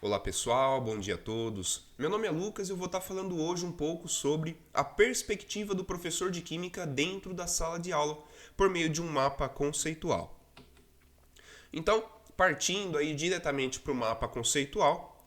Olá pessoal, bom dia a todos. Meu nome é Lucas e eu vou estar falando hoje um pouco sobre a perspectiva do professor de Química dentro da sala de aula, por meio de um mapa conceitual. Então, partindo aí diretamente para o mapa conceitual,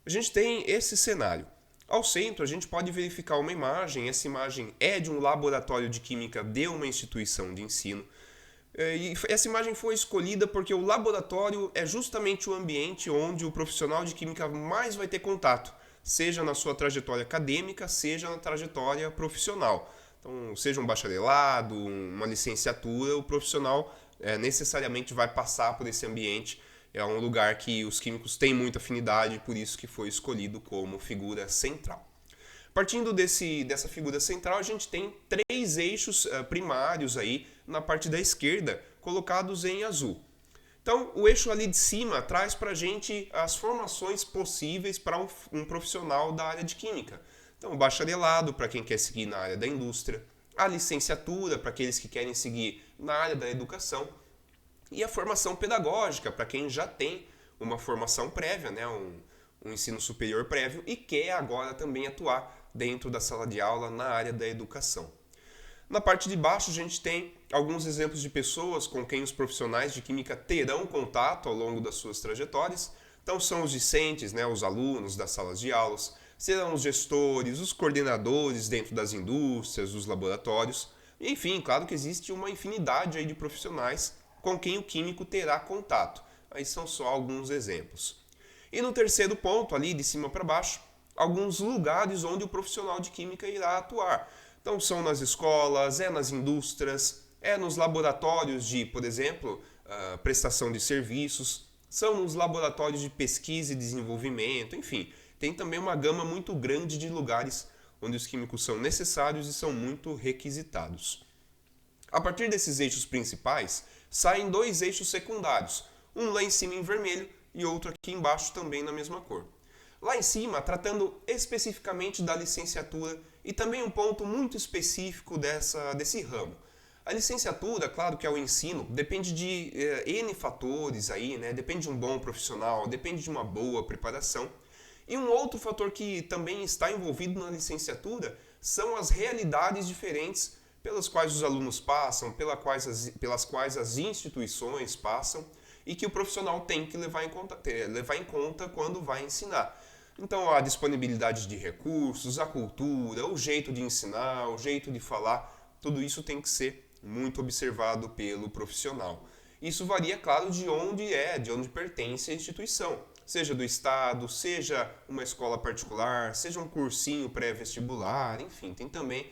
a gente tem esse cenário. Ao centro, a gente pode verificar uma imagem, essa imagem é de um laboratório de Química de uma instituição de ensino. E essa imagem foi escolhida porque o laboratório é justamente o ambiente onde o profissional de química mais vai ter contato, seja na sua trajetória acadêmica, seja na trajetória profissional. Então, seja um bacharelado, uma licenciatura, o profissional necessariamente vai passar por esse ambiente. É um lugar que os químicos têm muita afinidade, por isso que foi escolhido como figura central. Partindo dessa figura central, a gente tem três eixos primários aí na parte da esquerda, colocados em azul. Então, o eixo ali de cima traz para a gente as formações possíveis para um profissional da área de química. Então, o bacharelado para quem quer seguir na área da indústria, a licenciatura para aqueles que querem seguir na área da educação e a formação pedagógica para quem já tem uma formação prévia, né, um ensino superior prévio e quer agora também atuar dentro da sala de aula na área da educação. Na parte de baixo a gente tem alguns exemplos de pessoas com quem os profissionais de química terão contato ao longo das suas trajetórias. Então são os discentes, né, os alunos das salas de aulas, serão os gestores, os coordenadores dentro das indústrias, dos laboratórios. Enfim, claro que existe uma infinidade aí de profissionais com quem o químico terá contato. Aí são só alguns exemplos. E no terceiro ponto, ali de cima para baixo, alguns lugares onde o profissional de química irá atuar. Então são nas escolas, é nas indústrias, é nos laboratórios de, por exemplo, prestação de serviços, são nos laboratórios de pesquisa e desenvolvimento, enfim, tem também uma gama muito grande de lugares onde os químicos são necessários e são muito requisitados. A partir desses eixos principais, saem dois eixos secundários, um lá em cima em vermelho e outro aqui embaixo também na mesma cor. Lá em cima, tratando especificamente da licenciatura e também um ponto muito específico desse ramo. A licenciatura, claro que é o ensino, depende de N fatores aí, né? Depende de um bom profissional, depende de uma boa preparação. E um outro fator que também está envolvido na licenciatura são as realidades diferentes pelas quais os alunos passam, pelas quais as instituições passam e que o profissional tem que levar em conta quando vai ensinar. Então, a disponibilidade de recursos, a cultura, o jeito de ensinar, o jeito de falar, tudo isso tem que ser muito observado pelo profissional. Isso varia, claro, de onde pertence a instituição, seja do estado, seja uma escola particular, seja um cursinho pré-vestibular, enfim, tem também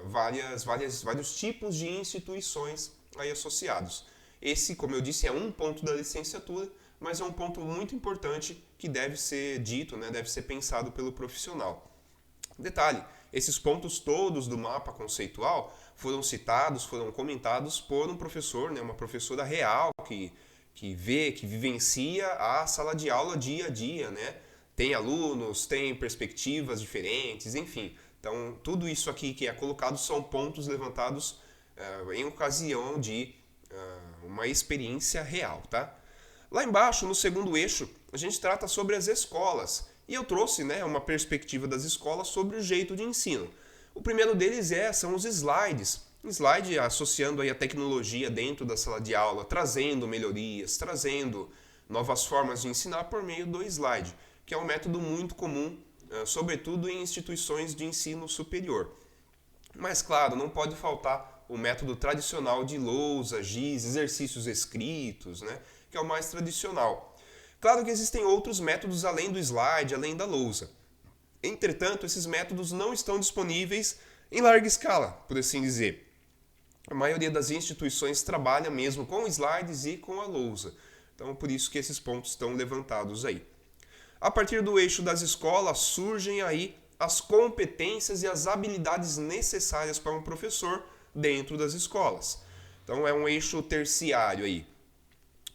vários tipos de instituições aí associados. Esse, como eu disse, é um ponto da licenciatura, mas é um ponto muito importante que deve ser dito, né, deve ser pensado pelo profissional. Detalhe, esses pontos todos do mapa conceitual foram citados, foram comentados por um professor, né, uma professora real que vivencia a sala de aula dia a dia, né? Tem alunos, tem perspectivas diferentes, enfim. Então, tudo isso aqui que é colocado são pontos levantados em ocasião de uma experiência real, tá? Lá embaixo, no segundo eixo, a gente trata sobre as escolas. E eu trouxe, né, uma perspectiva das escolas sobre o jeito de ensino. O primeiro deles são os slides. Slide associando aí a tecnologia dentro da sala de aula, trazendo melhorias, trazendo novas formas de ensinar por meio do slide, que é um método muito comum, sobretudo em instituições de ensino superior. Mas, claro, não pode faltar o método tradicional de lousa, giz, exercícios escritos, né, que é o mais tradicional. Claro que existem outros métodos além do slide, além da lousa. Entretanto, esses métodos não estão disponíveis em larga escala, por assim dizer. A maioria das instituições trabalha mesmo com slides e com a lousa. Então, por isso que esses pontos estão levantados aí. A partir do eixo das escolas surgem aí as competências e as habilidades necessárias para um professor dentro das escolas. Então, é um eixo terciário aí.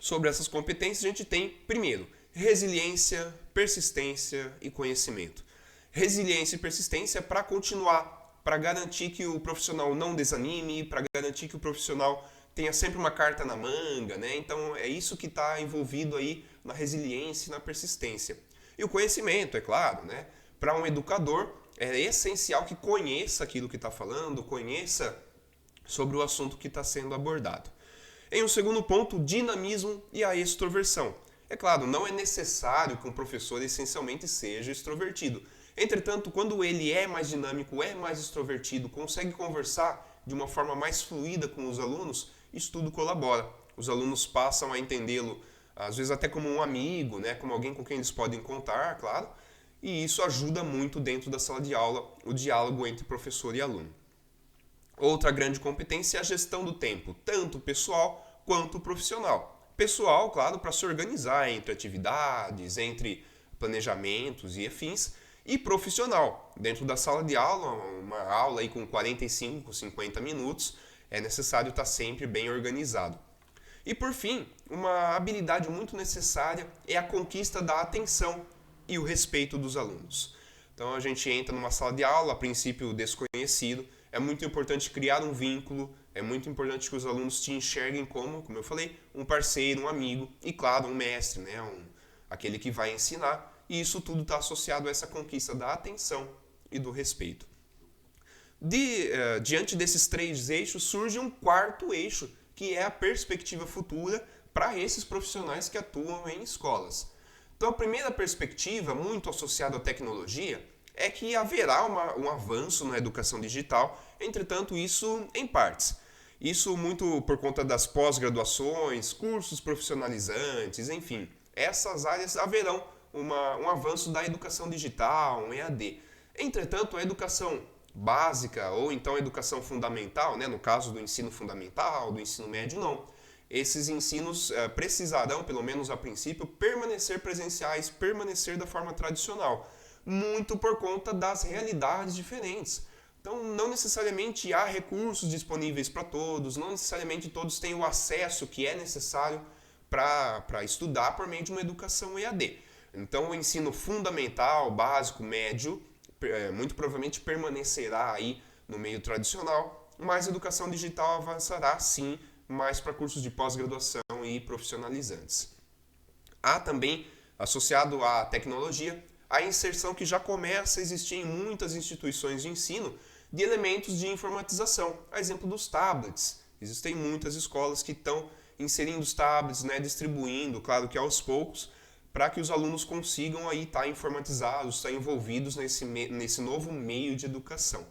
Sobre essas competências, a gente tem, primeiro, resiliência, persistência e conhecimento. Resiliência e persistência para continuar, para garantir que o profissional não desanime, para garantir que o profissional tenha sempre uma carta na manga, né? Então é isso que está envolvido aí na resiliência e na persistência. E o conhecimento, é claro, né? Para um educador é essencial que conheça aquilo que está falando, conheça sobre o assunto que está sendo abordado. Em um segundo ponto, o dinamismo e a extroversão. É claro, não é necessário que um professor essencialmente seja extrovertido. Entretanto, quando ele é mais dinâmico, é mais extrovertido, consegue conversar de uma forma mais fluida com os alunos, isso tudo colabora. Os alunos passam a entendê-lo, às vezes até como um amigo, né? Como alguém com quem eles podem contar, claro. E isso ajuda muito dentro da sala de aula, o diálogo entre professor e aluno. Outra grande competência é a gestão do tempo, tanto pessoal quanto profissional. Pessoal, claro, para se organizar entre atividades, entre planejamentos e afins, e profissional. Dentro da sala de aula, uma aula aí com 45, 50 minutos, é necessário estar sempre bem organizado. E por fim, uma habilidade muito necessária é a conquista da atenção e o respeito dos alunos. Então a gente entra numa sala de aula, a princípio desconhecido, é muito importante criar um vínculo, é muito importante que os alunos te enxerguem como eu falei, um parceiro, um amigo e, claro, um mestre, né? Aquele que vai ensinar. E isso tudo está associado a essa conquista da atenção e do respeito. Diante desses três eixos, surge um quarto eixo, que é a perspectiva futura para esses profissionais que atuam em escolas. Então, a primeira perspectiva, muito associada à tecnologia, é que haverá um avanço na educação digital, entretanto, isso em partes. Isso muito por conta das pós-graduações, cursos profissionalizantes, enfim. Essas áreas haverão um avanço da educação digital, um EAD. Entretanto, a educação básica ou então a educação fundamental, né, no caso do ensino fundamental, do ensino médio, não. Esses ensinos precisarão, pelo menos a princípio, permanecer presenciais, permanecer da forma tradicional, muito por conta das realidades diferentes. Então, não necessariamente há recursos disponíveis para todos, não necessariamente todos têm o acesso que é necessário para estudar por meio de uma educação EAD. Então, o ensino fundamental, básico, médio, muito provavelmente permanecerá aí no meio tradicional, mas a educação digital avançará sim mais para cursos de pós-graduação e profissionalizantes. Há também, associado à tecnologia, a inserção que já começa a existir em muitas instituições de ensino de elementos de informatização, a exemplo dos tablets. Existem muitas escolas que estão inserindo os tablets, né, distribuindo, claro que aos poucos, para que os alunos consigam aí estar informatizados, estar envolvidos nesse novo meio de educação.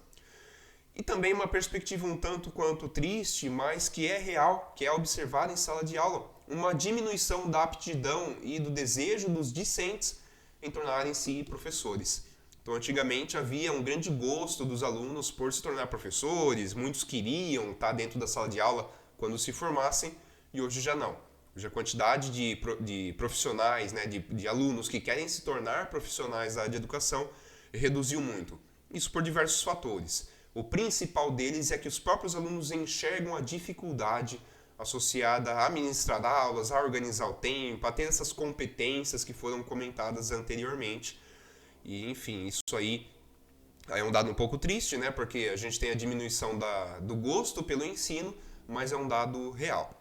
E também uma perspectiva um tanto quanto triste, mas que é real, que é observada em sala de aula, uma diminuição da aptidão e do desejo dos discentes em tornarem-se professores. Então, antigamente havia um grande gosto dos alunos por se tornar professores, muitos queriam estar dentro da sala de aula quando se formassem, e hoje já não. Hoje a quantidade de profissionais, né, de alunos que querem se tornar profissionais da área de educação reduziu muito. Isso por diversos fatores. O principal deles é que os próprios alunos enxergam a dificuldade associada a administrar aulas, a organizar o tempo, a ter essas competências que foram comentadas anteriormente. E, enfim, isso aí é um dado um pouco triste, né? Porque a gente tem a diminuição do gosto pelo ensino, mas é um dado real.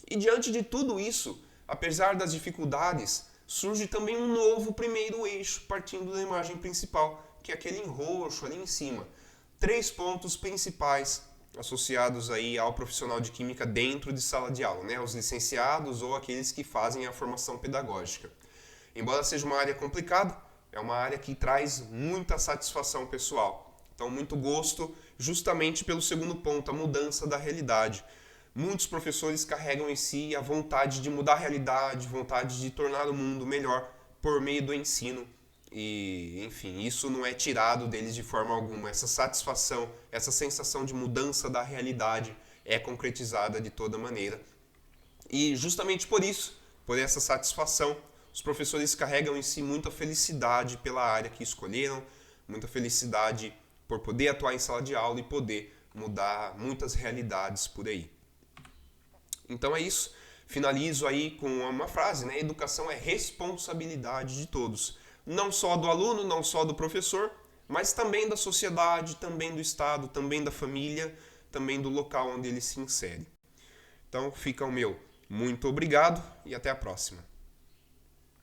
E diante de tudo isso, apesar das dificuldades, surge também um novo primeiro eixo, partindo da imagem principal, que é aquele em roxo ali em cima. 3 pontos principais associados aí ao profissional de química dentro de sala de aula, né? Os licenciados ou aqueles que fazem a formação pedagógica. Embora seja uma área complicada, é uma área que traz muita satisfação pessoal. Então, muito gosto justamente pelo segundo ponto, a mudança da realidade. Muitos professores carregam em si a vontade de mudar a realidade, vontade de tornar o mundo melhor por meio do ensino. E, enfim, isso não é tirado deles de forma alguma. Essa satisfação, essa sensação de mudança da realidade é concretizada de toda maneira. E justamente por isso, por essa satisfação, os professores carregam em si muita felicidade pela área que escolheram, muita felicidade por poder atuar em sala de aula e poder mudar muitas realidades por aí. Então é isso. Finalizo aí com uma frase, né? Educação é responsabilidade de todos. Não só do aluno, não só do professor, mas também da sociedade, também do Estado, também da família, também do local onde ele se insere. Então fica o meu muito obrigado e até a próxima.